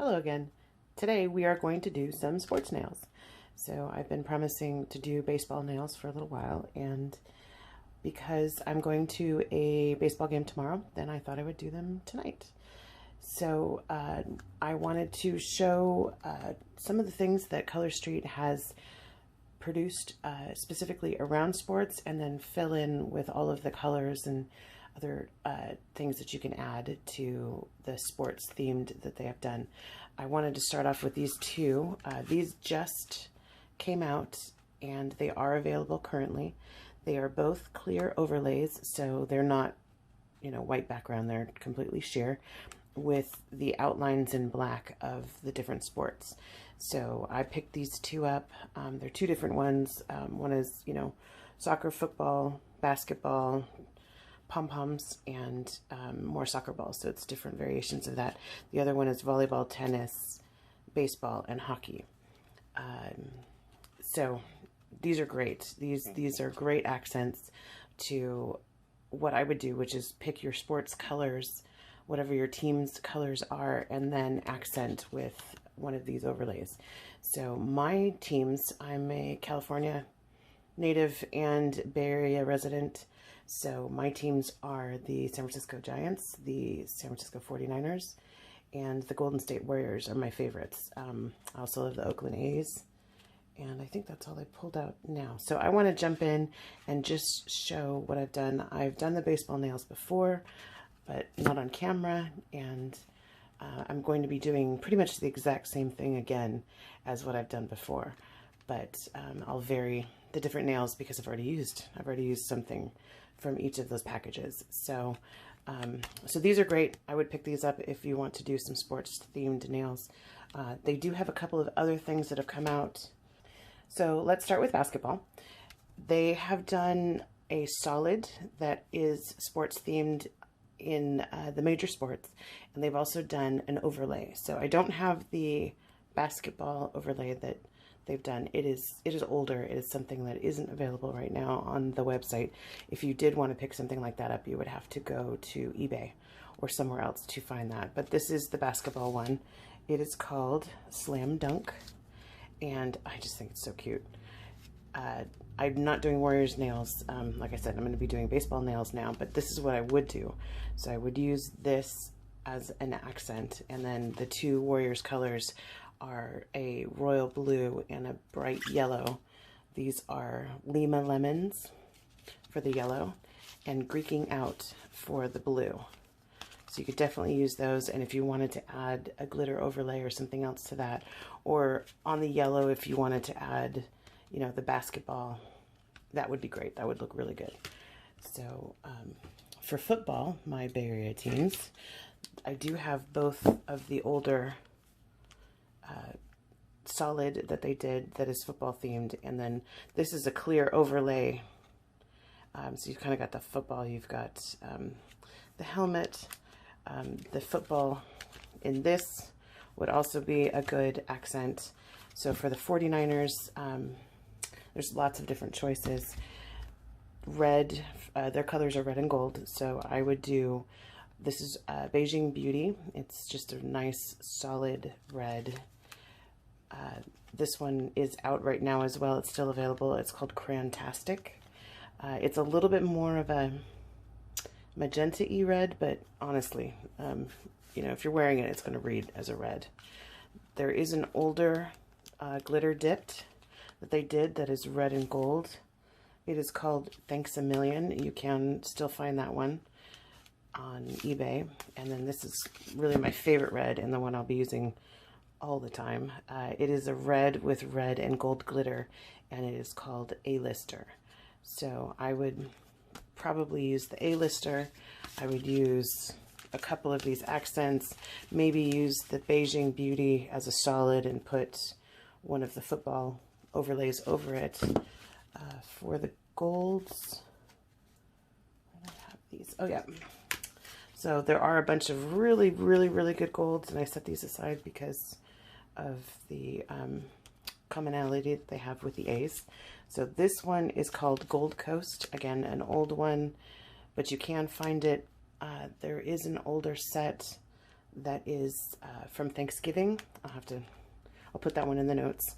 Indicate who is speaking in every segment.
Speaker 1: Hello again. Today we are going to do some sports nails. So I've been promising to do baseball nails for a little while, and because I'm going to a baseball game tomorrow, then I thought I would do them tonight. So I wanted to show some of the things that Color Street has produced specifically around sports, and then fill in with all of the colors and other things that you can add to the sports themed that they have done. I wanted to start off with these two. These just came out and they are available currently. They are both clear overlays, so they're not, white background, they're completely sheer with the outlines in black of the different sports. So I picked these two up. They're two different ones. One is, soccer, football, basketball, pom-poms, and more soccer balls, so it's different variations of that. The other one is volleyball, tennis, baseball, and hockey. So these are great. These are great accents to what I would do, which is pick your sports colors, whatever your team's colors are, and then accent with one of these overlays. So my teams, I'm a California native and Bay Area resident. So my teams are the San Francisco Giants, the San Francisco 49ers, and the Golden State Warriors are my favorites. I also love the Oakland A's, and I think that's all I pulled out now. So I want to jump in and just show what I've done. I've done the baseball nails before, but not on camera, and I'm going to be doing pretty much the exact same thing again as what I've done before, but I'll vary the different nails because I've already used something from each of those packages. So so these are great. I would pick these up if you want to do some sports themed nails. They do have a couple of other things that have come out. So let's start with basketball. They have done a solid that is sports themed in the major sports, and they've also done an overlay. So I don't have the basketball overlay that they've done. It is older. It is something that isn't available right now on the website. If you did want to pick something like that up, you would have to go to eBay or somewhere else to find that. But this is the basketball one. It is called Slam Dunk, and I just think it's so cute. I'm not doing Warriors nails. Like I said, I'm going to be doing baseball nails now, but this is what I would do. So I would use this as an accent, and then the two Warriors colors are a royal blue and a bright yellow. These are Lima lemons for the yellow and Greeking out for the blue. So you could definitely use those, and if you wanted to add a glitter overlay or something else to that, or on the yellow if you wanted to add, the basketball, that would be great. That would look really good. So for football, my Bay Area teams, I do have both of the older solid that they did that is football themed, and then this is a clear overlay. So you've kind of got the football, you've got the helmet, the football in this would also be a good accent. So for the 49ers, there's lots of different choices. Red, their colors are red and gold, so I would do, this is Beijing Beauty. It's just a nice solid red. This one is out right now as well. It's still available. It's called Crantastic. It's a little bit more of a magenta-y red, but honestly, if you're wearing it, it's going to read as a red. There is an older glitter dipped that they did that is red and gold. It is called Thanks a Million. You can still find that one on eBay. And then this is really my favorite red, and the one I'll be using all the time. It is a red with red and gold glitter, and it is called A-Lister. So I would probably use the A-Lister. I would use a couple of these accents, maybe use the Beijing Beauty as a solid and put one of the football overlays over it. For the golds, where do I have these? Oh yeah. So there are a bunch of really, really, really good golds, and I set these aside because of the commonality that they have with the A's. So this one is called Gold Coast. Again, an old one, but you can find it. There is an older set that is from Thanksgiving. I'll put that one in the notes.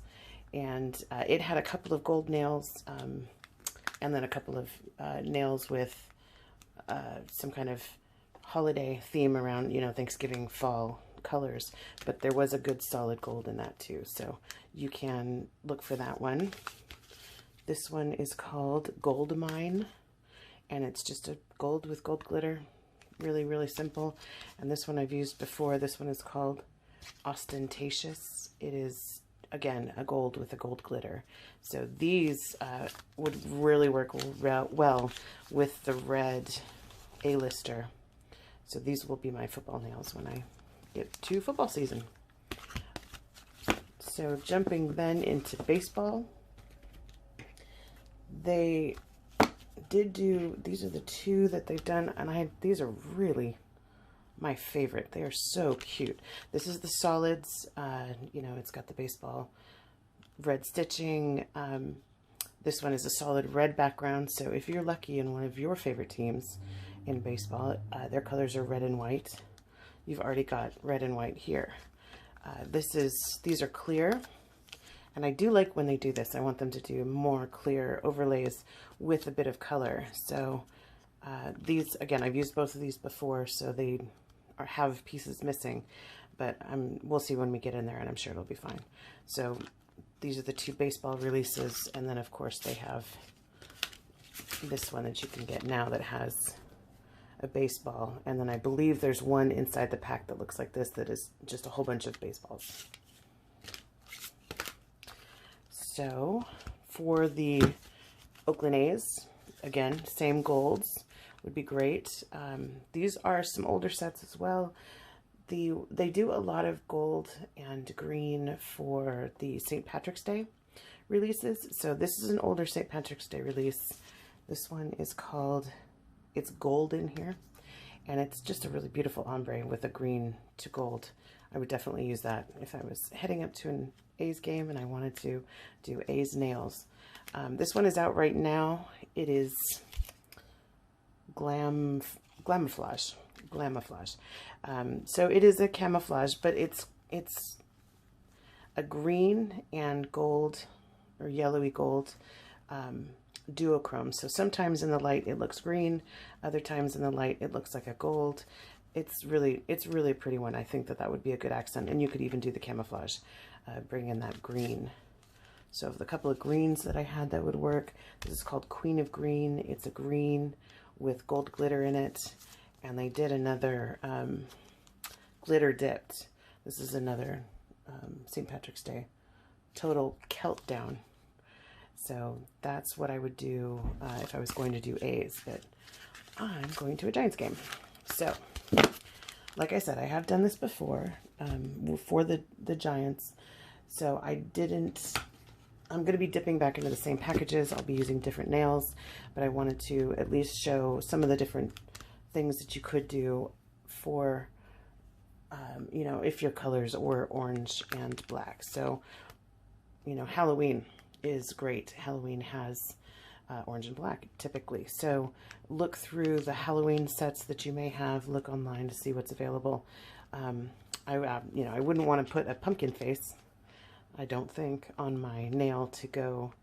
Speaker 1: And it had a couple of gold nails, and then a couple of nails with some kind of holiday theme around, you know, Thanksgiving fall colors. But there was a good solid gold in that too, so you can look for that one. This one is called Gold Mine, and it's just a gold with gold glitter. Really, really simple. And this one I've used before. This one is called Austin-tatious. It is, again, a gold with a gold glitter. So these would really work well with the red A-lister. So these will be my football nails when I get to football season. So jumping then into baseball, they did do, these are the two that they've done, and these are really my favorite. They are so cute. This is the solids, you know, it's got the baseball red stitching. This one is a solid red background, so if you're lucky in one of your favorite teams in baseball, their colors are red and white. You've already got red and white here. These are clear, and I do like when they do this. I want them to do more clear overlays with a bit of color. So these, again, I've used both of these before, so they have pieces missing, but we'll see when we get in there, and I'm sure it'll be fine. So these are the two baseball releases, and then of course they have this one that you can get now that has a baseball, and then I believe there's one inside the pack that looks like this that is just a whole bunch of baseballs. So for the Oakland A's, again, same golds would be great. These are some older sets as well. They do a lot of gold and green for the St. Patrick's Day releases. So this is an older St. Patrick's Day release. This one is called, it's gold in here, and it's just a really beautiful ombre with a green to gold. I would definitely use that if I was heading up to an A's game and I wanted to do A's nails. This one is out right now. It is Glamoflage. So it is a camouflage, but it's a green and gold or yellowy gold duochrome. So sometimes in the light it looks green, other times in the light it looks like a gold. It's really a pretty one. I think that would be a good accent, and you could even do the camouflage, bring in that green. So of the couple of greens that I had that would work, this is called Queen of Green. It's a green with gold glitter in it, and they did another glitter dipped. This is another St. Patrick's Day total Keltdown. So that's what I would do if I was going to do A's, but I'm going to a Giants game. So, like I said, I have done this before for the Giants. So I'm going to be dipping back into the same packages. I'll be using different nails, but I wanted to at least show some of the different things that you could do for, you know, if your colors were orange and black. So, you know, Halloween is great. Halloween has orange and black typically. So look through the Halloween sets that you may have. Look online to see what's available. You know, I wouldn't want to put a pumpkin face, I don't think, on my nail to go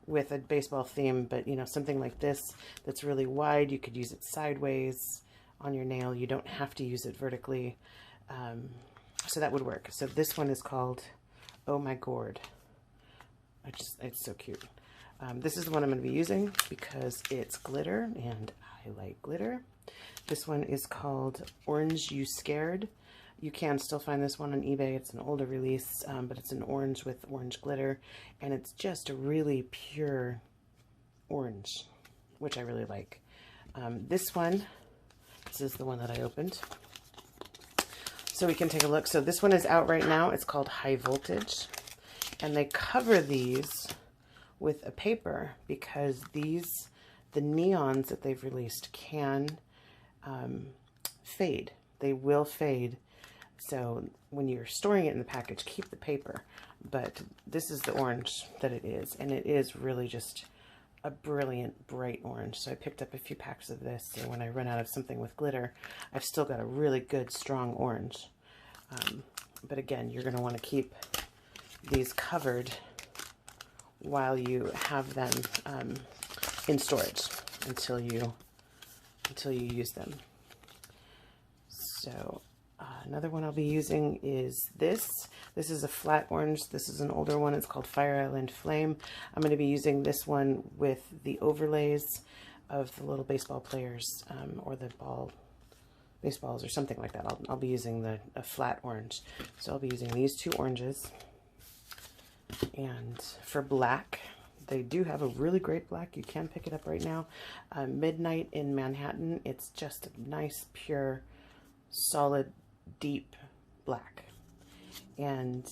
Speaker 1: with a baseball theme, but you know, something like this that's really wide, you could use it sideways on your nail. You don't have to use it vertically. So that would work. So this one is called Oh My Gourd. It's so cute. This is the one I'm going to be using because it's glitter and I like glitter. This one is called Orange You Scared. You can still find this one on eBay. It's an older release, but it's an orange with orange glitter, and it's just a really pure orange, which I really like. This is the one that I opened. So we can take a look. So this one is out right now. It's called High Voltage, and they cover these with a paper because the neons that they've released can fade. They will fade. So when you're storing it in the package, keep the paper. But this is the orange that it is, and it is really just a brilliant, bright orange. So I picked up a few packs of this, so when I run out of something with glitter, I've still got a really good, strong orange. But again, you're going to want to keep these covered while you have them in storage until you use them. So another one I'll be using is this. This is a flat orange. This is an older one. It's called Fire Island Flame. I'm going to be using this one with the overlays of the little baseball players or the baseballs or something like that. I'll be using a flat orange. So I'll be using these two oranges. And for black, they do have a really great black. You can pick it up right now. Midnight in Manhattan. It's just a nice, pure, solid, deep black. And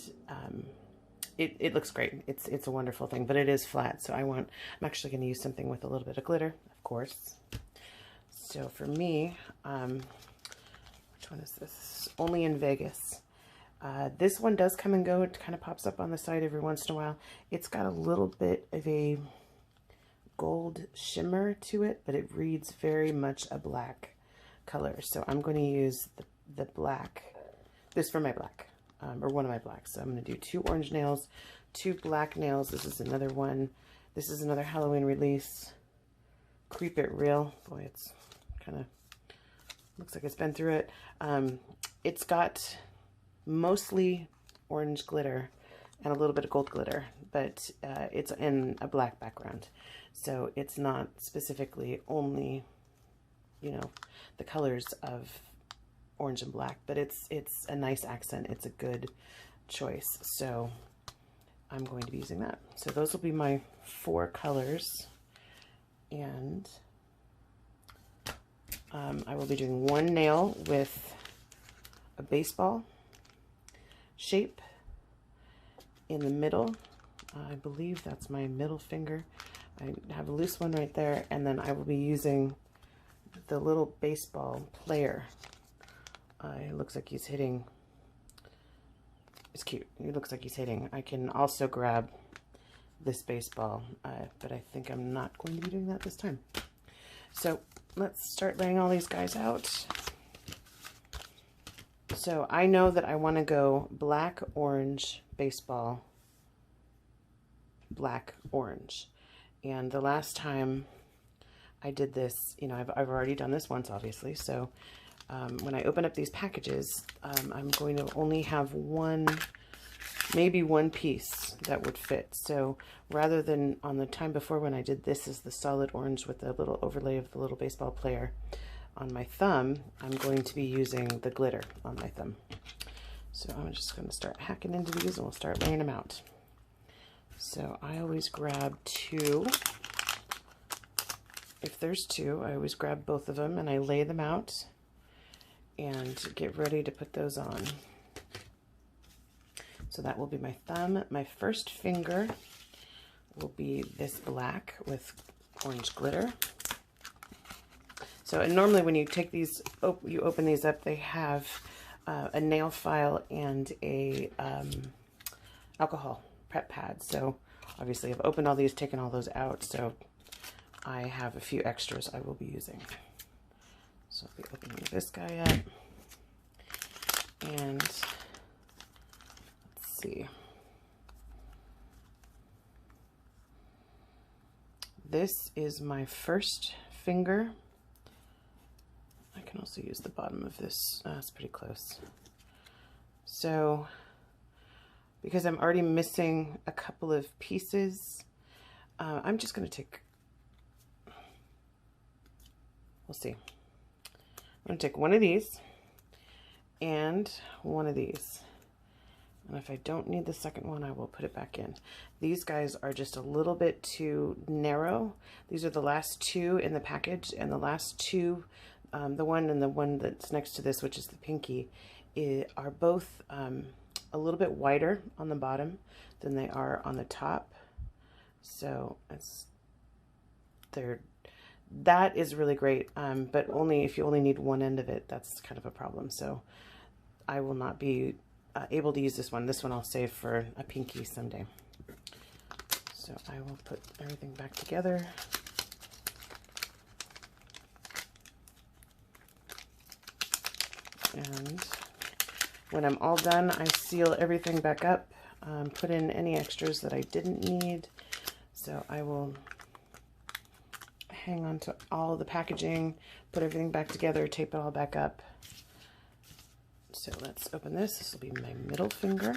Speaker 1: it looks great. It's a wonderful thing, but it is flat. So I'm actually going to use something with a little bit of glitter, of course. So for me, which one is this? Only in Vegas. This one does come and go. It kind of pops up on the side every once in a while. It's got a little bit of a gold shimmer to it, but it reads very much a black color. So I'm going to use the black, this for my black, or one of my blacks. So I'm going to do 2 orange nails, 2 black nails. This is another one. This is another Halloween release. Creep It Real. Boy, it's kind of, looks like it's been through it. It's got mostly orange glitter and a little bit of gold glitter, but it's in a black background. So it's not specifically only, you know, the colors of orange and black, but it's a nice accent. It's a good choice. So I'm going to be using that. So those will be my 4 colors. And I will be doing 1 nail with a baseball shape in the middle. I believe that's my middle finger. I have a loose one right there, and then I will be using the little baseball player. It looks like he's hitting. It's cute. It looks like he's hitting. I can also grab this baseball, but I think I'm not going to be doing that this time. So let's start laying all these guys out. So I know that I want to go black, orange, baseball, black, orange. And the last time I did this, you know, I've already done this once, obviously. So when I open up these packages, I'm going to only have maybe one piece that would fit. So rather than on the time before when I did this is the solid orange with the little overlay of the little baseball player on my thumb, I'm going to be using the glitter on my thumb. So I'm just going to start hacking into these and we'll start laying them out. So I always grab 2. If there's 2, I always grab both of them and I lay them out and get ready to put those on. So that will be my thumb. My first finger will be this black with orange glitter. So, and normally when you take these, you open these up, they have a nail file and a alcohol prep pad. So obviously I've opened all these, taken all those out. So I have a few extras I will be using. So I'll be opening this guy up. And let's see. This is my first finger. I can also use the bottom of this. It's pretty close. So, because I'm already missing a couple of pieces, I'm just going to take, we'll see. I'm going to take one of these and one of these. And if I don't need the second one, I will put it back in. These guys are just a little bit too narrow. These are the last 2 in the package, and the last 2, the one and the one that's next to this, which is the pinky, are both a little bit wider on the bottom than they are on the top. So that is really great, but only if you only need one end of it, that's kind of a problem. So I will not be able to use this one. This one I'll save for a pinky someday. So I will put everything back together. And When I'm all done, I seal everything back up, put in any extras that I didn't need. So I will hang on to all the packaging, put everything back together, tape it all back up. So let's open this. This will be my middle finger.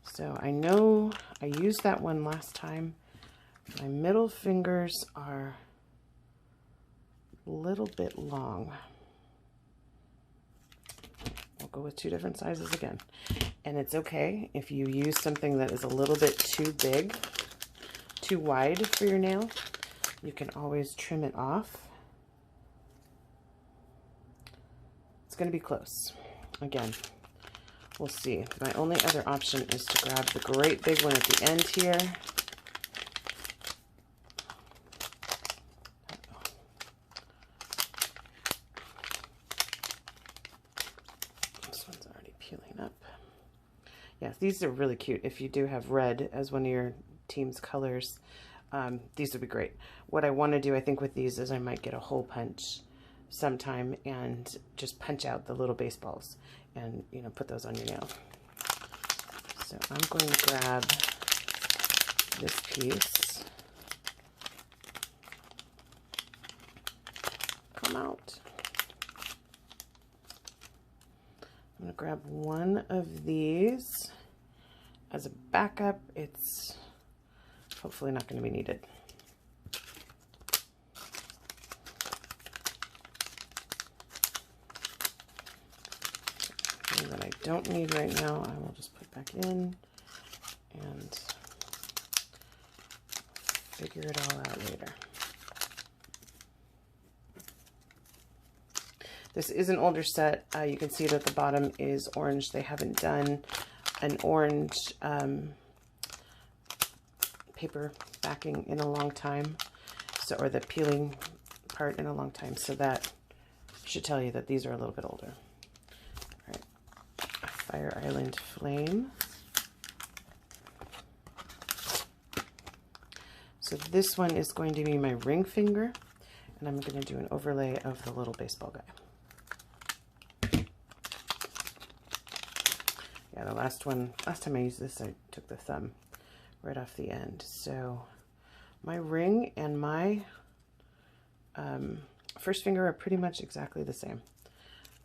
Speaker 1: So I know I used that one last time. My middle fingers are a little bit long. We'll go with 2 different sizes again. And it's okay if you use something that is a little bit too big, too wide for your nail. You can always trim it off. It's going to be close. Again, we'll see. My only other option is to grab the great big one at the end here. This one's already peeling up. Yeah, these are really cute. If you do have red as one of your team's colors, these would be great. What I want to do, I think, with these is I might get a hole punch sometime and just punch out the little baseballs and, you know, put those on your nail. So I'm going to grab this piece. Come out. I'm going to grab one of these as a backup. It's hopefully not going to be needed. That I don't need right now, I will just put back in and figure it all out later. This is an older set. You can see that the bottom is orange. They haven't done an orange paper backing in a long time, so, or the peeling part in a long time, so that should tell you that these are a little bit older. Fire Island Flame. So this one is going to be my ring finger, and I'm going to do an overlay of the little baseball guy. Yeah, the last time I used this, I took the thumb right off the end. So my ring and my first finger are pretty much exactly the same.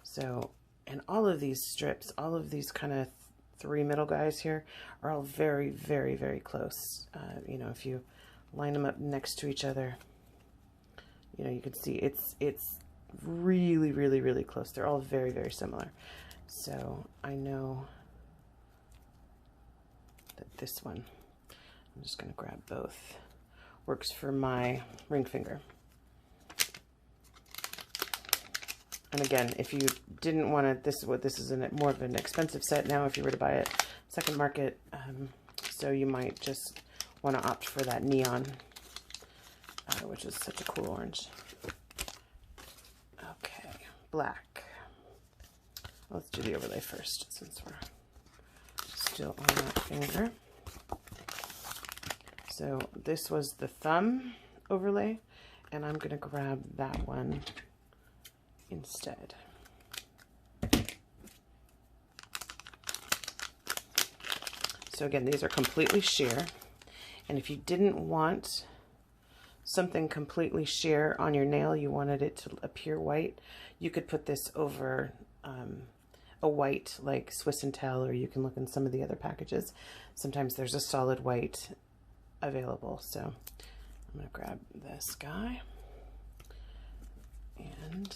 Speaker 1: So, and all of these strips, all of these kind of 3 middle guys here are all very, very, very close. You know, if you line them up next to each other, you know, you can see it's really, really, really close. They're all very, very similar. So I know that this one, I'm just going to grab both, works for my ring finger. And again, if you didn't want to, this is more of an expensive set now if you were to buy it second market. So you might just want to opt for that neon, which is such a cool orange. Okay, black. Let's do the overlay first since we're still on that finger. So this was the thumb overlay, and I'm going to grab that one instead. So again, these are completely sheer, and if you didn't want something completely sheer on your nail, you wanted it to appear white, you could put this over a white like Swiss and Tell, or you can look in some of the other packages. Sometimes there's a solid white available. So I'm going to grab this guy, and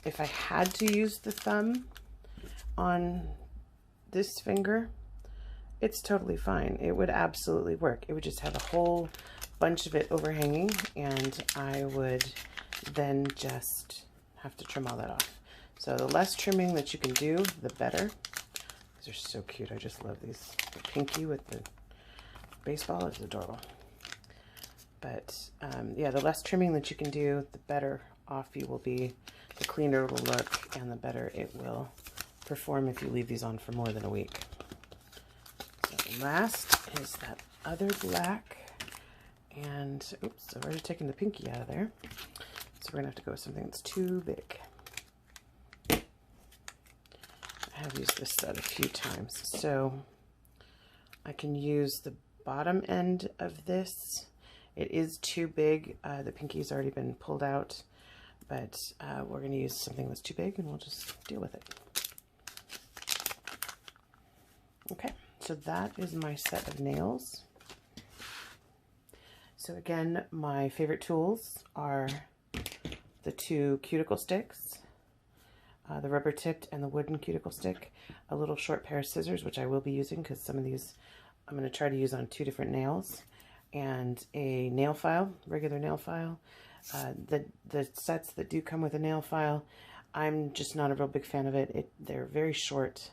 Speaker 1: if I had to use the thumb on this finger, it's totally fine. It would absolutely work. It would just have a whole bunch of it overhanging, and I would then just have to trim all that off. So the less trimming that you can do, the better. These are so cute. I just love these. The pinky with the baseball is adorable. But yeah, the less trimming that you can do, the better off you will be, the cleaner it will look, and the better it will perform if you leave these on for more than a week. So last is that other black, and oops, I've already taken the pinky out of there. So we're gonna have to go with something that's too big. have used this set a few times. So I can use the bottom end of this. It is too big. The pinky's already been pulled out, but we're going to use something that's too big and we'll just deal with it. Okay, so that is my set of nails. So again, my favorite tools are the 2 cuticle sticks, the rubber tipped and the wooden cuticle stick, a little short pair of scissors, which I will be using because some of these I'm going to try to use on 2 different nails, and a nail file, regular nail file. The sets that do come with a nail file, I'm just not a real big fan of it. They're very short.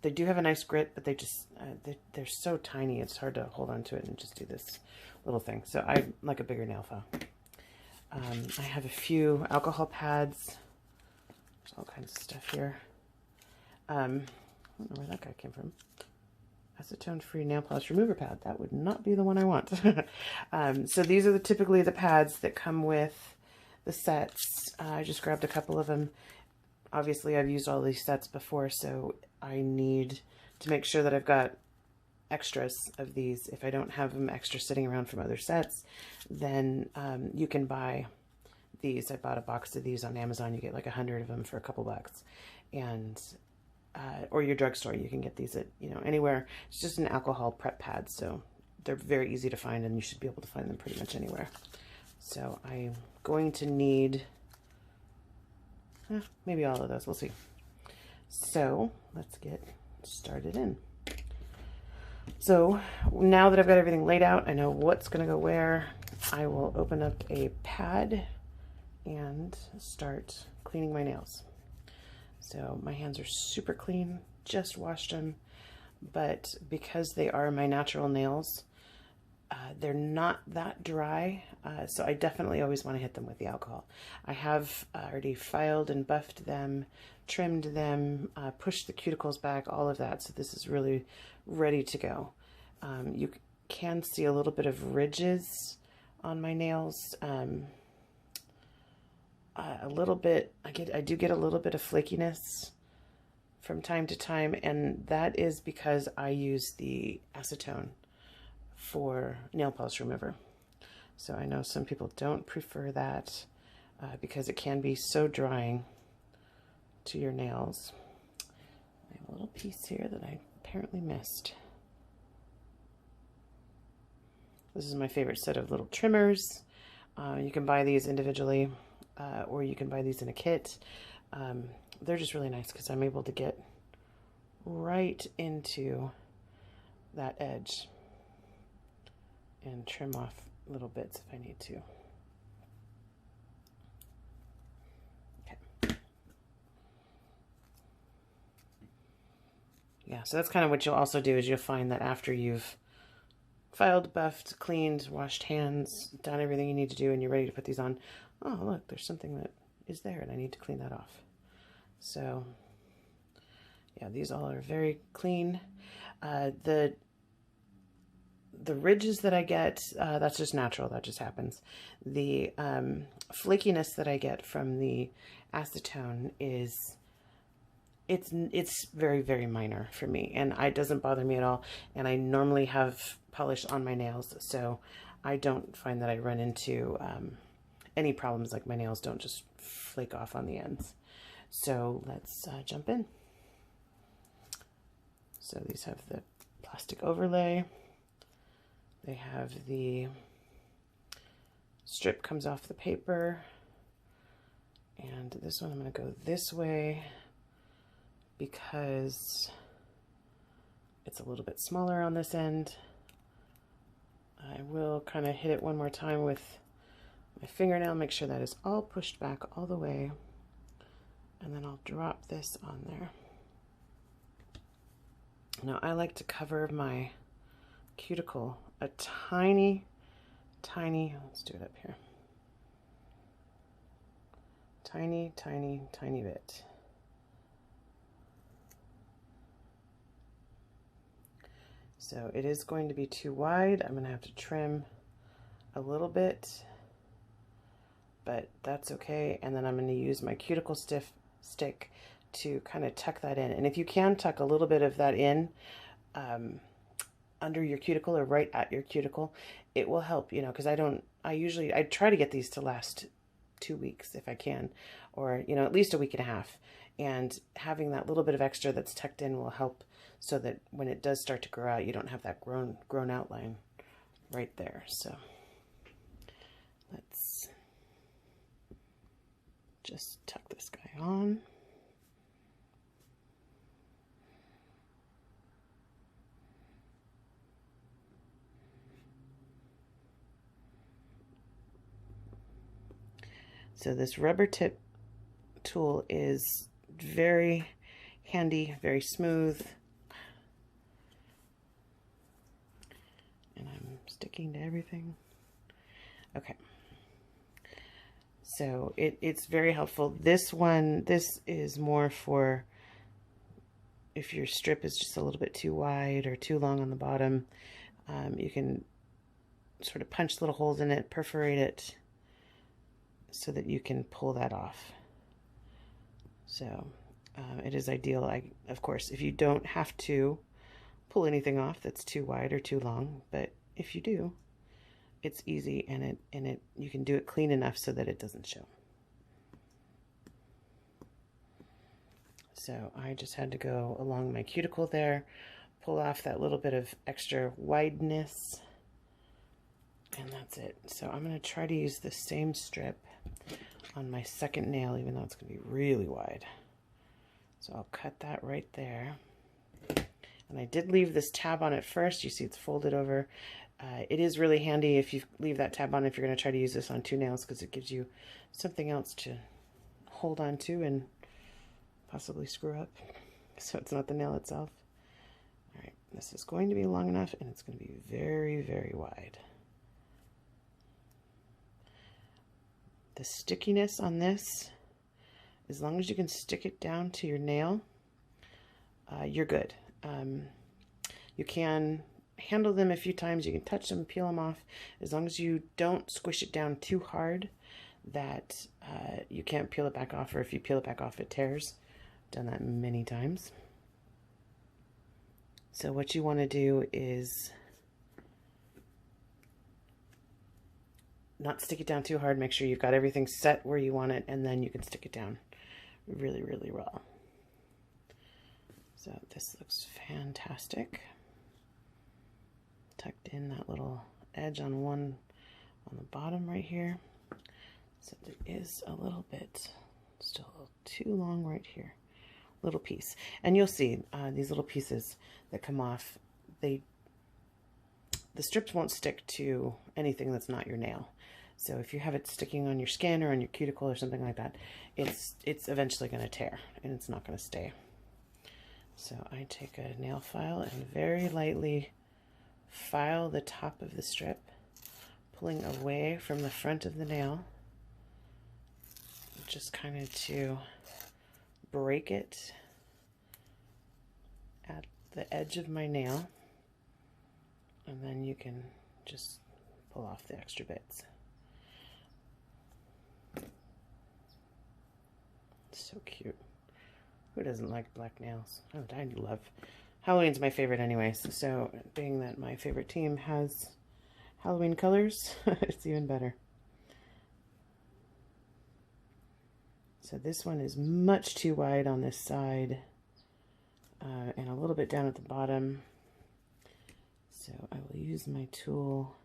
Speaker 1: They do have a nice grit, but they just, they're so tiny, it's hard to hold on to it and just do this little thing. So I like a bigger nail file. I have a few alcohol pads. There's all kinds of stuff here. I don't know where that guy came from. Acetone-free nail polish remover pad. That would not be the one I want. So these are typically the pads that come with the sets. I just grabbed a couple of them. Obviously, I've used all these sets before, so I need to make sure that I've got extras of these. If I don't have them extra sitting around from other sets, then you can buy these. I bought a box of these on Amazon. You get like 100 of them for a couple bucks. And or your drugstore, you can get these at, you know, anywhere. It's just an alcohol prep pad, so they're very easy to find, and you should be able to find them pretty much anywhere. So I'm going to need maybe all of those. We'll see. So let's get started in. So now that I've got everything laid out, I know what's going to go where. I will open up a pad and start cleaning my nails. So my hands are super clean, just washed them, but because they are my natural nails, they're not that dry, so I definitely always want to hit them with the alcohol. I have already filed and buffed them, trimmed them, pushed the cuticles back, all of that, so this is really ready to go. You can see a little bit of ridges on my nails. A little bit, I do get a little bit of flakiness from time to time, and that is because I use the acetone for nail polish remover. So I know some people don't prefer that because it can be so drying to your nails. I have a little piece here that I apparently missed. This is my favorite set of little trimmers. You can buy these individually. Or you can buy these in a kit. They're just really nice because I'm able to get right into that edge and trim off little bits if I need to. Okay. Yeah, so that's kind of what you'll also do is you'll find that after you've filed, buffed, cleaned, washed hands, done everything you need to do, and you're ready to put these on, oh, look, there's something that is there and I need to clean that off. So, yeah, these all are very clean. The ridges that I get, that's just natural. That just happens. The flakiness that I get from the acetone is, it's very, very minor for me, and it doesn't bother me at all. And I normally have polish on my nails, so I don't find that I run into any problems, like my nails don't just flake off on the ends. So let's jump in. So these have the plastic overlay. They have the strip comes off the paper. And this one I'm going to go this way because it's a little bit smaller on this end. I will kind of hit it one more time with my fingernail, make sure that is all pushed back all the way, and then I'll drop this on there. Now I like to cover my cuticle a tiny, let's do it up here, tiny bit. So it is going to be too wide. I'm going to have to trim a little bit, but that's okay. And then I'm going to use my cuticle stick to kind of tuck that in. And if you can tuck a little bit of that in under your cuticle or right at your cuticle, it will help, you know, because I try to get these to last 2 weeks if I can, or, you know, at least a week and a half. And having that little bit of extra that's tucked in will help so that when it does start to grow out, you don't have that grown outline right there. So let's just tuck this guy on. So this rubber tip tool is very handy, very smooth. And I'm sticking to everything. Okay. So it's very helpful. This is more for if your strip is just a little bit too wide or too long on the bottom. You can sort of punch little holes in it, perforate it, so that you can pull that off. So it is ideal. Of course, if you don't have to pull anything off that's too wide or too long, but if you do, it's easy, and you can do it clean enough so that it doesn't show. So I just had to go along my cuticle there, pull off that little bit of extra wideness, and that's it. So I'm going to try to use the same strip on my second nail, even though it's going to be really wide. So I'll cut that right there. And I did leave this tab on at first. You see it's folded over. It is really handy if you leave that tab on if you're going to try to use this on 2 nails, because it gives you something else to hold on to and possibly screw up. So it's not the nail itself. All right, this is going to be long enough, and it's going to be very, very wide. The stickiness on this, as long as you can stick it down to your nail, you're good. You can handle them a few times. You can touch them, peel them off, as long as you don't squish it down too hard that you can't peel it back off, or if you peel it back off, it tears. I've done that many times. So what you want to do is not stick it down too hard. Make sure you've got everything set where you want it, and then you can stick it down really, really well. So this looks fantastic. Tucked in that little edge on the bottom right here. So there is a little bit, still a little too long right here. Little piece. And you'll see these little pieces that come off, the strips won't stick to anything that's not your nail. So if you have it sticking on your skin or on your cuticle or something like that, it's eventually going to tear, and it's not going to stay. So I take a nail file and very lightly file the top of the strip, pulling away from the front of the nail, just kind of to break it at the edge of my nail, and then you can just pull off the extra bits. So cute. Who doesn't like black nails? Oh, I love Halloween's my favorite anyways. So being that my favorite team has Halloween colors, it's even better. So this one is much too wide on this side, and a little bit down at the bottom. So I will use my tool.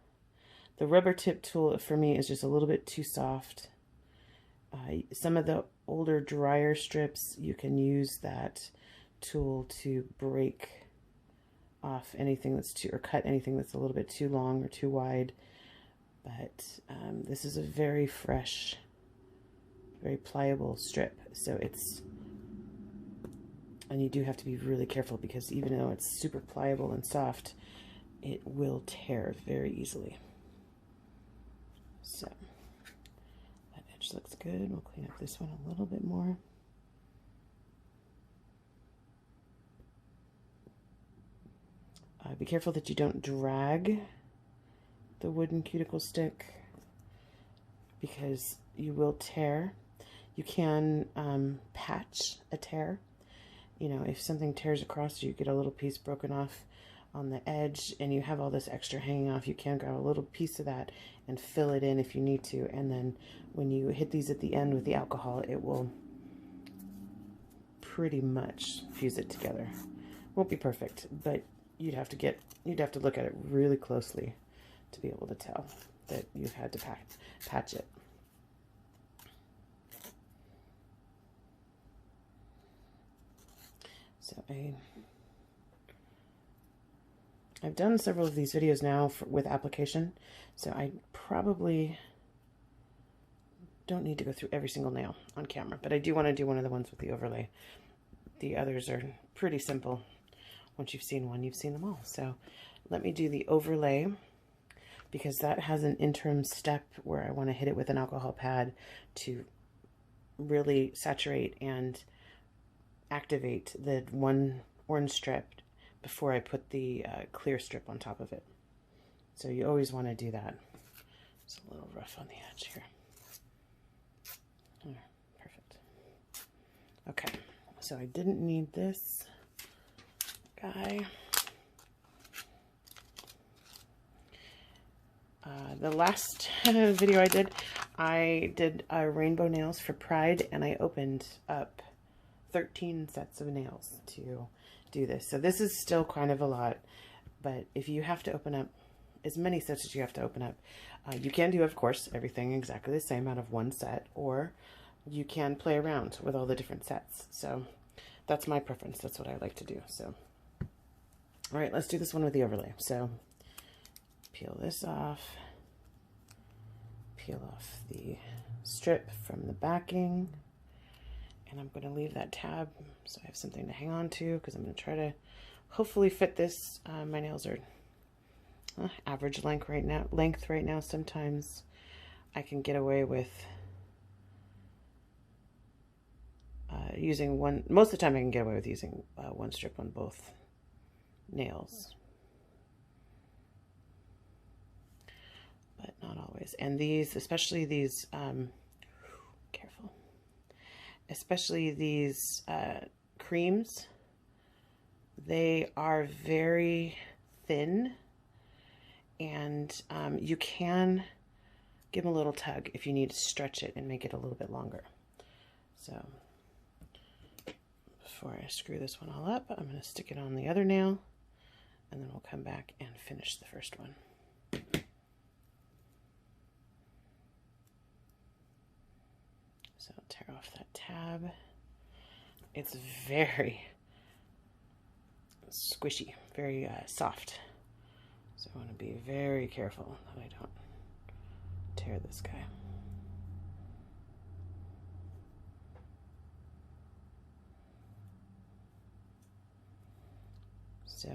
Speaker 1: The rubber tip tool for me is just a little bit too soft. Some of the older drier strips, you can use that tool to break off anything that's too, or cut anything that's a little bit too long or too wide. But this is a very fresh, very pliable strip, so and you do have to be really careful, because even though it's super pliable and soft, it will tear very easily. So that edge looks good. We'll clean up this one a little bit more. Be careful that you don't drag the wooden cuticle stick, because you will tear. You can patch a tear. You know, if something tears across, you get a little piece broken off on the edge and you have all this extra hanging off, you can grab a little piece of that and fill it in if you need to. And then when you hit these at the end with the alcohol, it will pretty much fuse it together. Won't be perfect, but you'd have to look at it really closely to be able to tell that you've had to patch it. So I've done several of these videos now with application, so I probably don't need to go through every single nail on camera, but I do want to do one of the ones with the overlay. The others are pretty simple. Once you've seen one, you've seen them all. So let me do the overlay, because that has an interim step where I want to hit it with an alcohol pad to really saturate and activate the one orange strip before I put the clear strip on top of it. So you always want to do that. It's a little rough on the edge here. Perfect. Okay, so I didn't need this guy. The last video I did rainbow nails for Pride, and I opened up 13 sets of nails to do this. So this is still kind of a lot, but if you have to open up as many sets as you have to open up, you can do, of course, everything exactly the same out of one set, or you can play around with all the different sets. So that's my preference. That's what I like to do. So, all right, let's do this one with the overlay. So peel this off, peel off the strip from the backing, and I'm going to leave that tab so I have something to hang on to, because I'm going to try to hopefully fit this. My nails are average length right now. Sometimes I can get away with using one. Most of the time I can get away with using one strip on both nails, but not always. And these, especially these, careful, especially these creams, they are very thin, and you can give them a little tug if you need to stretch it and make it a little bit longer. So before I screw this one all up, I'm going to stick it on the other nail, and then we'll come back and finish the first one. So tear off that tab. It's very squishy, very soft. So I want to be very careful that I don't tear this guy. So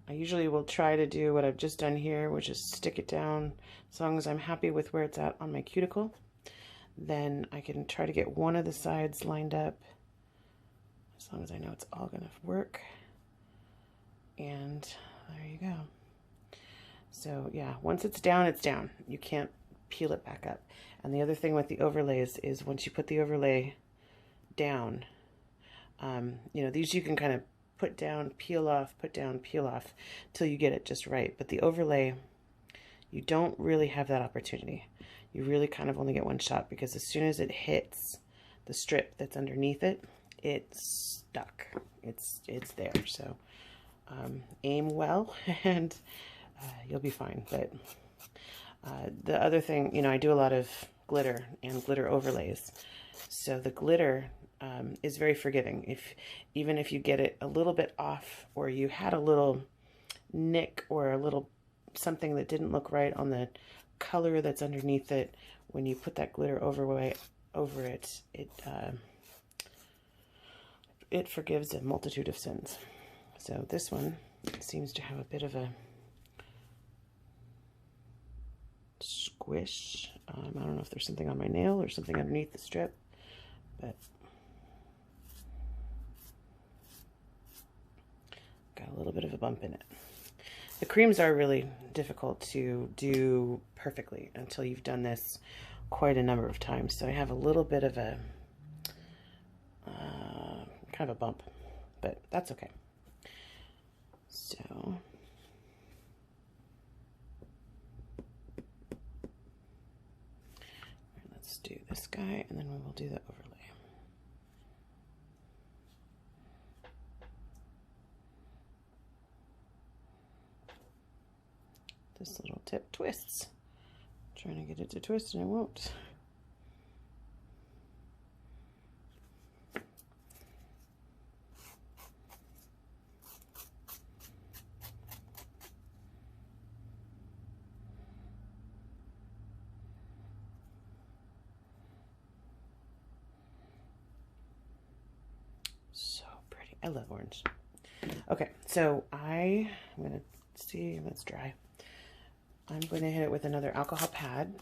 Speaker 1: I usually will try to do what I've just done here, which is stick it down. As long as I'm happy with where it's at on my cuticle, then I can try to get one of the sides lined up, as long as I know it's all going to work. And there you go. So yeah, once it's down, it's down. You can't peel it back up. And the other thing with the overlays is once you put the overlay down, you know, these you can kind of put down, peel off, put down, peel off till you get it just right. But the overlay, you don't really have that opportunity. You really kind of only get one shot, because as soon as it hits the strip that's underneath it, it's stuck. It's there. So aim well and you'll be fine. But the other thing, you know, I do a lot of glitter and glitter overlays. So the glitter is very forgiving. Even if you get it a little bit off, or you had a little nick or a little something that didn't look right on the color that's underneath it, when you put that glitter over it, it forgives a multitude of sins. So this one seems to have a bit of a squish. I don't know if there's something on my nail or something underneath the strip, but got a little bit of a bump in it. The creams are really difficult to do perfectly until you've done this quite a number of times. So I have a little bit of a kind of a bump, but that's okay. So let's do this guy, and then we will do the overlay. This little tip twists. I'm trying to get it to twist and it won't. So pretty. I love orange. Okay, so I'm gonna see if it's dry. I'm going to hit it with another alcohol pad,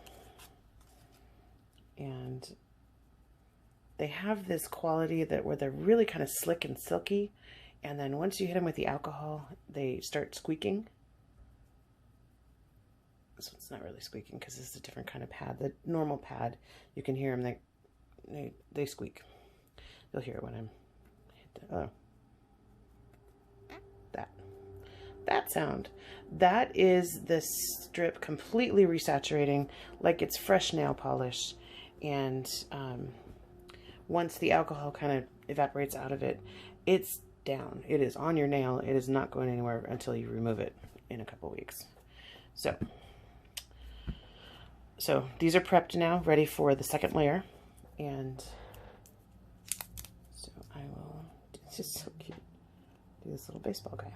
Speaker 1: and they have this quality that where they're really kind of slick and silky, and then once you hit them with the alcohol, they start squeaking. This one's not really squeaking because this is a different kind of pad. The normal pad, you can hear them, they squeak. You'll hear it when I'm hit the, oh. That sound. That is the strip completely resaturating like it's fresh nail polish, and once the alcohol kind of evaporates out of it, it's down. It is on your nail. It is not going anywhere until you remove it in a couple weeks. So these are prepped now, ready for the second layer, and so I will, it's just so cute, do this little baseball guy.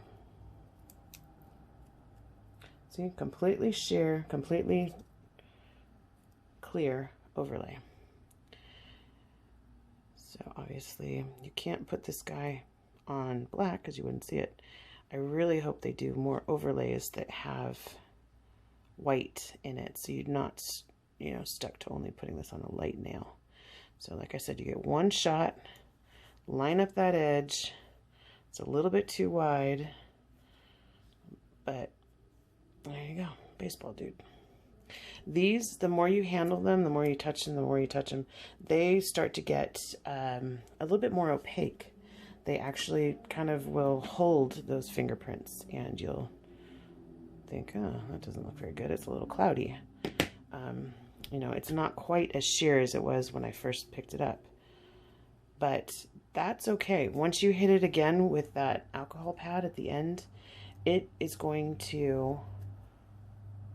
Speaker 1: See, completely sheer, completely clear overlay. So obviously you can't put this guy on black because you wouldn't see it. I really hope they do more overlays that have white in it, so you're not, you know, stuck to only putting this on a light nail. So like I said, you get one shot, line up that edge. It's a little bit too wide, but there you go, baseball dude. These, the more you handle them, the more you touch them, the more you touch them, they start to get a little bit more opaque. They actually kind of will hold those fingerprints, and you'll think, oh, that doesn't look very good. It's a little cloudy. You know, it's not quite as sheer as it was when I first picked it up, but that's okay. Once you hit it again with that alcohol pad at the end, it is going to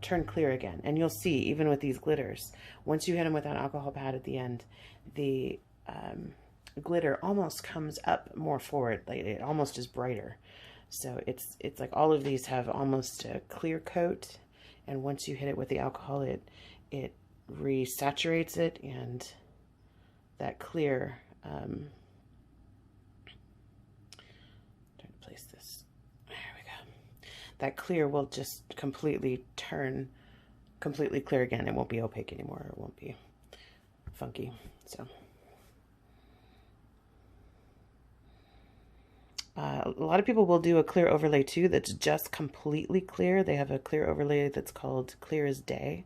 Speaker 1: turn clear again. And you'll see, even with these glitters, once you hit them with that alcohol pad at the end, the glitter almost comes up more forward, like it almost is brighter. So it's like all of these have almost a clear coat, and once you hit it with the alcohol, it resaturates it, and that clear, trying to place this, there we go, that clear will just completely turn completely clear again. It won't be opaque anymore. It won't be funky. So a lot of people will do a clear overlay too that's just completely clear. They have a clear overlay that's called Clear as Day,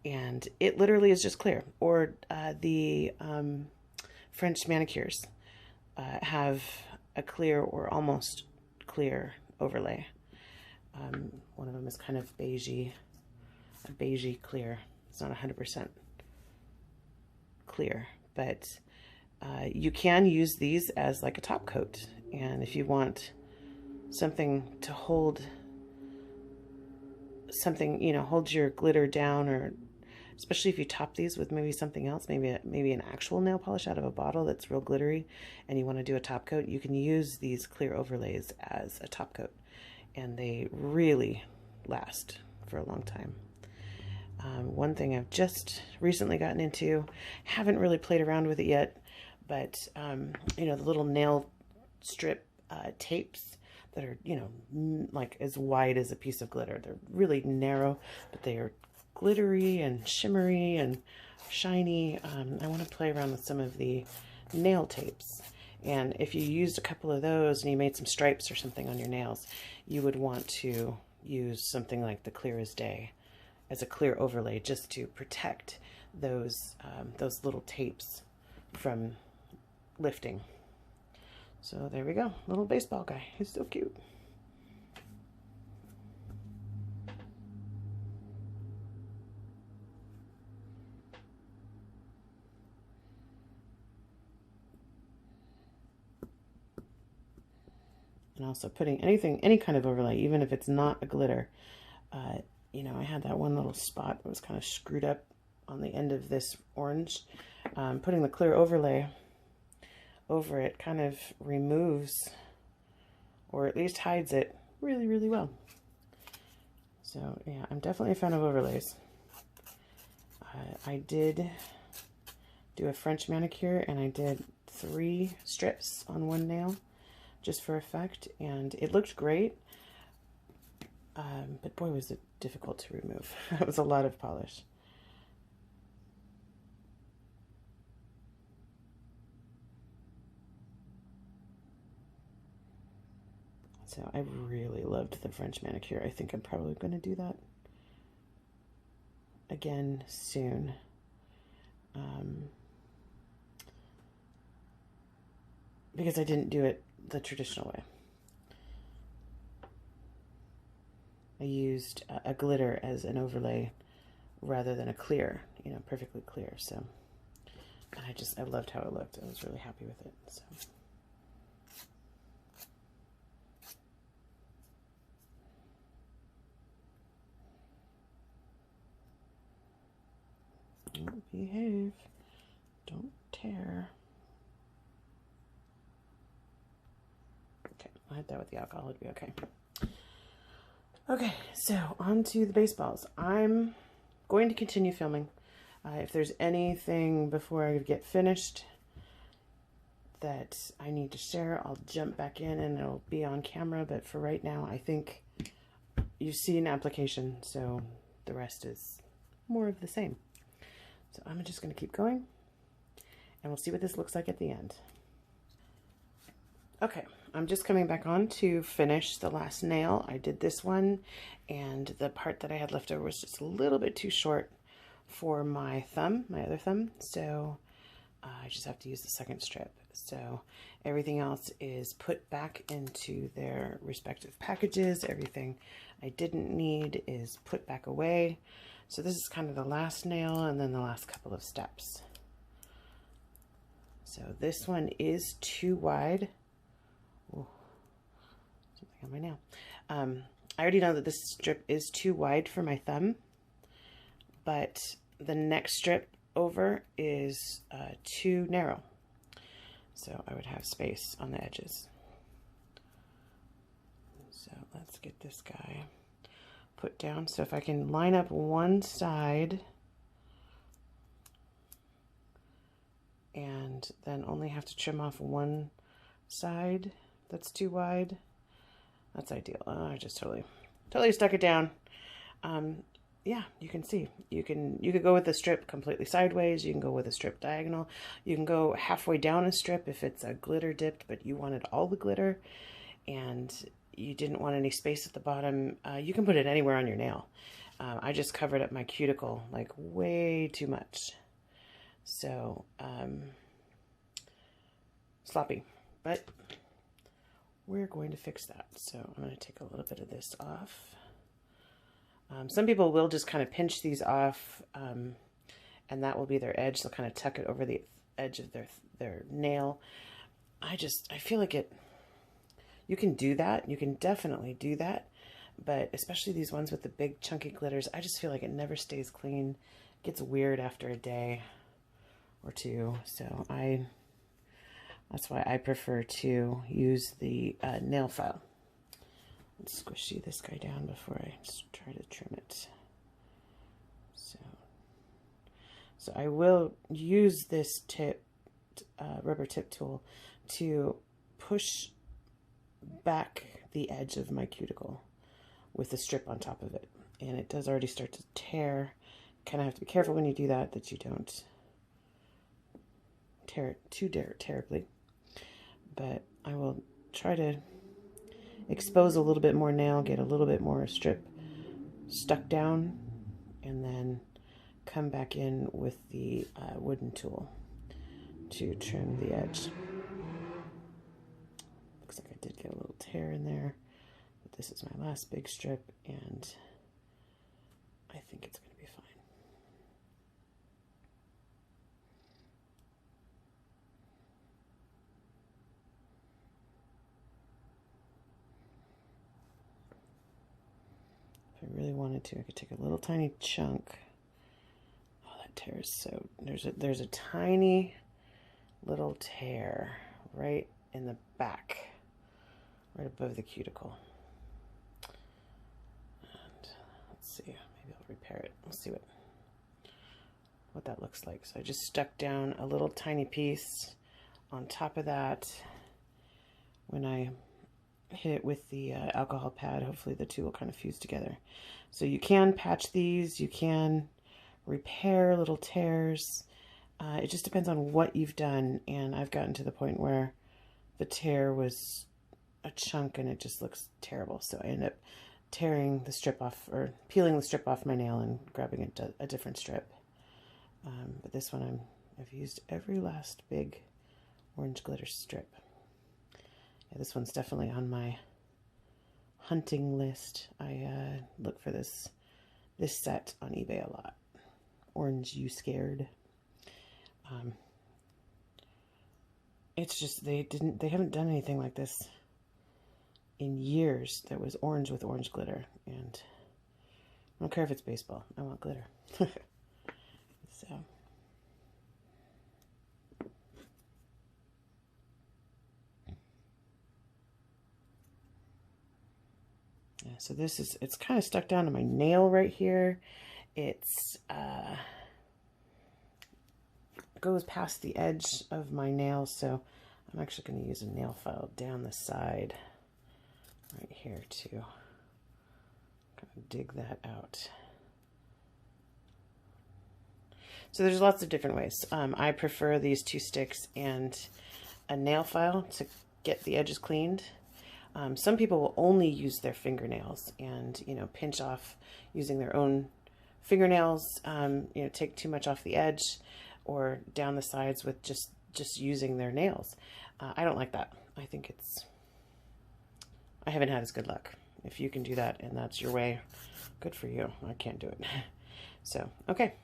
Speaker 1: and it literally is just clear. Or the French manicures have a clear or almost clear overlay. One of them is kind of beigey, a beigey clear. It's not 100% clear, but you can use these as like a top coat. And if you want something to hold something, you know, hold your glitter down, or especially if you top these with maybe something else, maybe an actual nail polish out of a bottle that's real glittery, and you want to do a top coat, you can use these clear overlays as a top coat, and they really last for a long time. One thing I've just recently gotten into, haven't really played around with it yet, but you know, the little nail strip tapes that are, you know, like as wide as a piece of glitter. They're really narrow, but they are glittery and shimmery and shiny. I want to play around with some of the nail tapes, and if you used a couple of those and you made some stripes or something on your nails, you would want to use something like the Clear as Day as a clear overlay, just to protect those little tapes from lifting. So there we go, little baseball guy. He's so cute. And also putting any kind of overlay, even if it's not a glitter. You know, I had that one little spot that was kind of screwed up on the end of this orange. Putting the clear overlay over it kind of removes, or at least hides it really, really well. So yeah, I'm definitely a fan of overlays. I did do a French manicure, and I did 3 strips on one nail just for effect, and it looked great. But boy, was it difficult to remove. It was a lot of polish. So I really loved the French manicure. I think I'm probably going to do that again soon. Because I didn't do it the traditional way. I used a glitter as an overlay rather than a clear, you know, perfectly clear. So, and I loved how it looked. I was really happy with it. So. Behave. Don't tear. Okay, I'll hit that with the alcohol. It'll be okay. Okay, so on to the baseballs. I'm going to continue filming. If there's anything before I get finished that I need to share, I'll jump back in and it'll be on camera. But for right now, I think you see an application, so the rest is more of the same. So I'm just going to keep going, and we'll see what this looks like at the end. Okay, I'm just coming back on to finish the last nail. I did this one, and the part that I had left over was just a little bit too short for my thumb, my other thumb, so I just have to use the second strip. So everything else is put back into their respective packages. Everything I didn't need is put back away. So this is kind of the last nail and then the last couple of steps. So this one is too wide. Oh, something on my nail. I already know that this strip is too wide for my thumb, but the next strip over is too narrow. So I would have space on the edges. So let's get this guy put down. So if I can line up one side and then only have to trim off one side that's too wide, that's ideal. Oh, I just totally stuck it down. Yeah, you can see you could go with a strip completely sideways. You can go with a strip diagonal. You can go halfway down a strip if it's a glitter dipped, but you wanted all the glitter and you didn't want any space at the bottom. You can put it anywhere on your nail. I just covered up my cuticle like way too much. So, sloppy, but we're going to fix that. So I'm going to take a little bit of this off. Some people will just kind of pinch these off, and that will be their edge. They'll kind of tuck it over the edge of their nail. I feel like you can do that. You can definitely do that. But especially these ones with the big chunky glitters, I just feel like it never stays clean. It gets weird after a day or two. So that's why I prefer to use the nail file. Let's squishy this guy down before I try to trim it. So I will use this rubber tip tool to push back the edge of my cuticle with the strip on top of it. And it does already start to tear. Kind of have to be careful when you do that you don't tear it too terribly. But I will try to expose a little bit more nail, get a little bit more strip stuck down, and then come back in with the wooden tool to trim the edge. Looks like I did get a little tear in there, but this is my last big strip, and I think it's going to be fine. If I really wanted to, I could take a little tiny chunk. Oh, that tear is so... There's a tiny little tear right in the back, right above the cuticle. And let's see, maybe I'll repair it. We'll see what that looks like. So I just stuck down a little tiny piece on top of that. When I hit it with the alcohol pad, hopefully the two will kind of fuse together. So you can patch these, you can repair little tears. It just depends on what you've done, and I've gotten to the point where the tear was a chunk and it just looks terrible. So I end up tearing the strip off, or peeling the strip off my nail and grabbing a different strip. But this one I've used every last big orange glitter strip. Yeah, this one's definitely on my hunting list. I look for this set on eBay a lot. Orange You Scared. It's just they haven't done anything like this in years that was orange with orange glitter, and I don't care if it's baseball. I want glitter. So yeah, so it's kind of stuck down to my nail right here. It's goes past the edge of my nail, so I'm actually going to use a nail file down the side right here to kind of dig that out. So there's lots of different ways. I prefer these 2 sticks and a nail file to get the edges cleaned. Some people will only use their fingernails and, you know, pinch off using their own fingernails, you know, take too much off the edge or down the sides with just using their nails. I don't like that. I think I haven't had as good luck. If you can do that and that's your way, good for you. I can't do it. So, okay.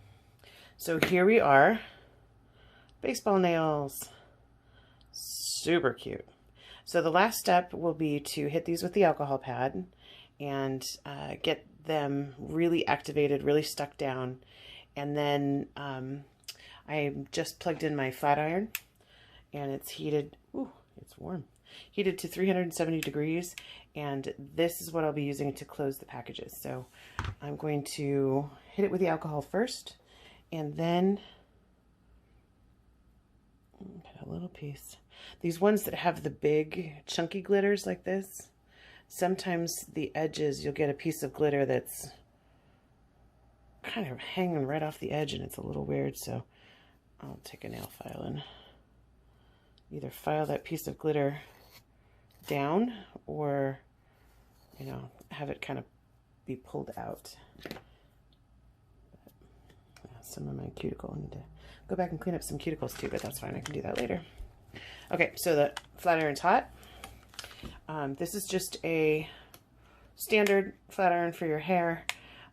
Speaker 1: So here we are. Baseball nails. Super cute. So the last step will be to hit these with the alcohol pad and get them really activated, really stuck down. And then I just plugged in my flat iron, and it's heated. Ooh, it's warm. Heated to 370 degrees, and this is what I'll be using to close the packages. So I'm going to hit it with the alcohol first, and then get a little piece. These ones that have the big chunky glitters like this, sometimes the edges, you'll get a piece of glitter that's kind of hanging right off the edge, and it's a little weird. So I'll take a nail file and either file that piece of glitter down, or, you know, have it kind of be pulled out. Some of my cuticle, I need to go back and clean up some cuticles too, but that's fine. I can do that later. Okay, so the flat iron's hot. This is just a standard flat iron for your hair.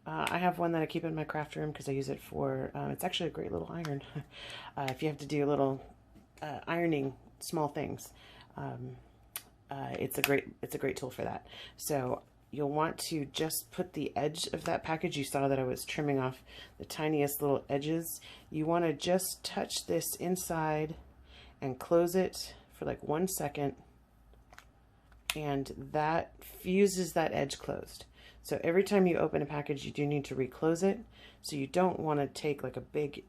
Speaker 1: I have one that I keep in my craft room because I use it for, it's actually a great little iron. If you have to do a little ironing small things, it's a great tool for that. So you'll want to just put the edge of that package. You saw that I was trimming off the tiniest little edges. You want to just touch this inside and close it for like 1 second, and that fuses that edge closed. So every time you open a package, you do need to reclose it. So you don't want to take like a big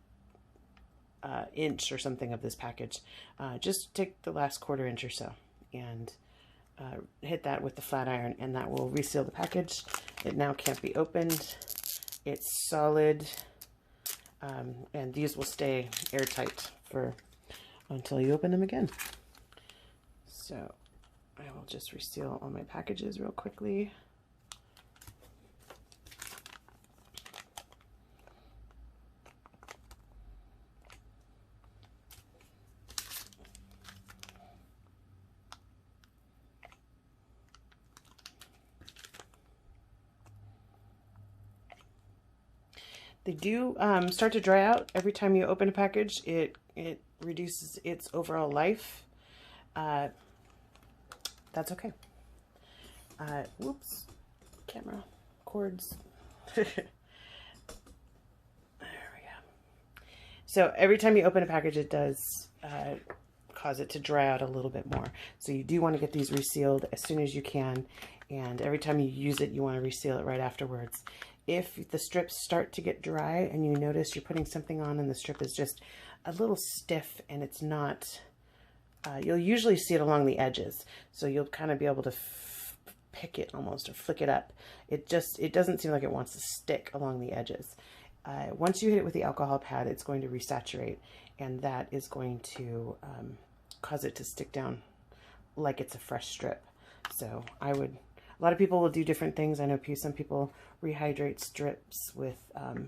Speaker 1: inch or something of this package. Just take the last 1/4 inch or so and hit that with the flat iron, and that will reseal the package. It now can't be opened. It's solid, and these will stay airtight for until you open them again. So I will just reseal all my packages real quickly. They do start to dry out every time you open a package. It reduces its overall life. That's okay. Whoops, camera cords. There we go. So every time you open a package, it does cause it to dry out a little bit more. So you do want to get these resealed as soon as you can. And every time you use it, you want to reseal it right afterwards. If the strips start to get dry and you notice you're putting something on and the strip is just a little stiff and it's not, you'll usually see it along the edges. So you'll kind of be able to pick it almost or flick it up. It doesn't seem like it wants to stick along the edges. Once you hit it with the alcohol pad, it's going to resaturate, and that is going to cause it to stick down like it's a fresh strip. So a lot of people will do different things. I know some people rehydrate strips with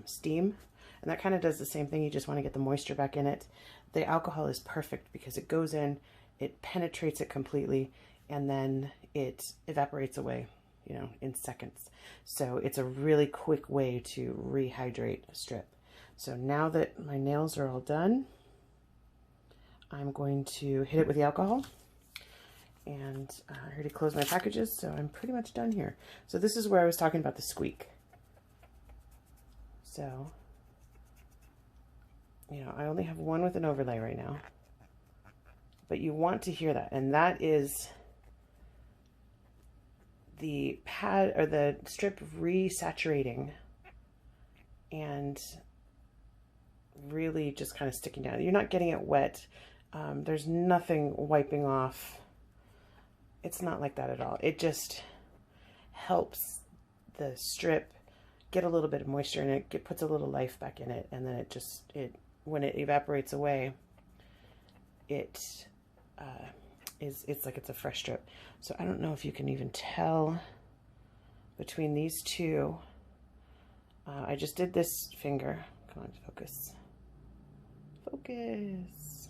Speaker 1: steam, and that kind of does the same thing. You just want to get the moisture back in it. The alcohol is perfect because it goes in, it penetrates it completely, and then it evaporates away, you know, in seconds. So it's a really quick way to rehydrate a strip. So now that my nails are all done, I'm going to hit it with the alcohol. And I already closed my packages, so I'm pretty much done here. So this is where I was talking about the squeak. So, you know, I only have one with an overlay right now. But you want to hear that. And that is the pad or the strip resaturating and really just kind of sticking down. You're not getting it wet. There's nothing wiping off. It's not like that at all. It just helps the strip get a little bit of moisture in it, puts a little life back in it, and then when it evaporates away, it's like it's a fresh strip. So I don't know if you can even tell between these two. I just did this finger. Come on, focus. Focus.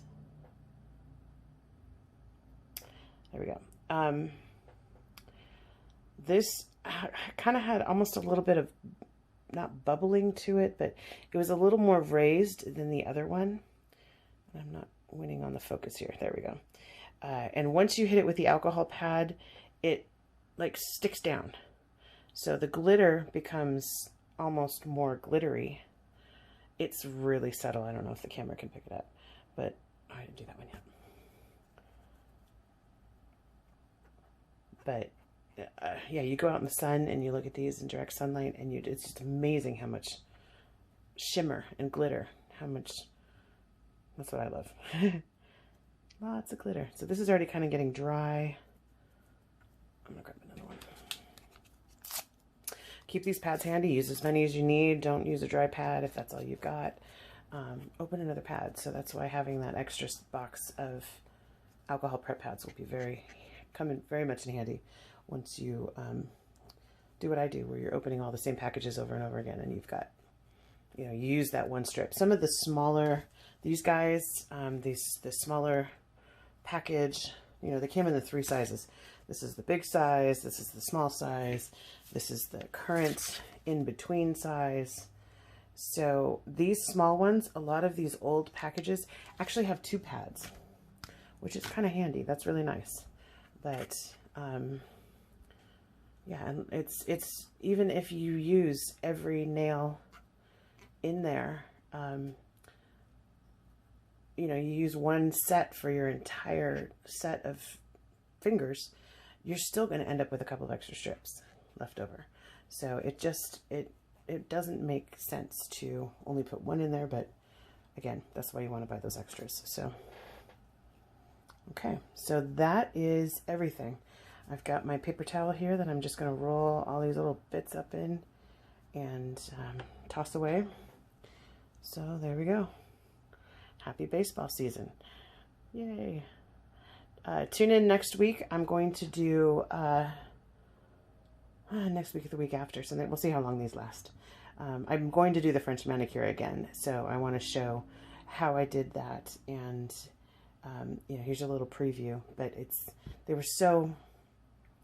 Speaker 1: There we go. This kind of had almost a little bit of, not bubbling to it, but it was a little more raised than the other one. I'm not winning on the focus here. There we go. And once you hit it with the alcohol pad, it like sticks down. So the glitter becomes almost more glittery. It's really subtle. I don't know if the camera can pick it up, but I didn't do that one yet. But yeah, you go out in the sun and you look at these in direct sunlight, and it's just amazing how much shimmer and glitter, that's what I love. Lots of glitter. So this is already kind of getting dry. I'm gonna grab another one. Keep these pads handy. Use as many as you need. Don't use a dry pad if that's all you've got. Open another pad. So that's why having that extra box of alcohol prep pads will be come in very much in handy once you do what I do, where you're opening all the same packages over and over again, and you've got, you know, you use that one strip. Some of the smaller, these guys, the smaller package, you know, they came in the 3 sizes. This is the big size, this is the small size, this is the current in-between size. So these small ones, a lot of these old packages actually have 2 pads, which is kind of handy. That's really nice. But yeah, and it's even if you use every nail in there, you know, you use one set for your entire set of fingers, you're still going to end up with a couple of extra strips left over. So it doesn't make sense to only put one in there, but again, that's why you want to buy those extras. So okay, so that is everything. I've got my paper towel here that I'm just going to roll all these little bits up in and toss away. So there we go. Happy baseball season. Yay. Tune in next week. I'm going to do next week or the week after, so we'll see how long these last. I'm going to do the French manicure again, so I want to show how I did that, and you know, here's a little preview. But they were so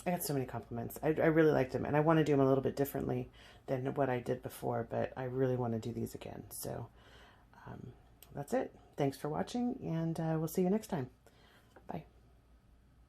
Speaker 1: I got so many compliments. I really liked them, and I want to do them a little bit differently than what I did before, but I really want to do these again. So that's it. Thanks for watching, and we'll see you next time.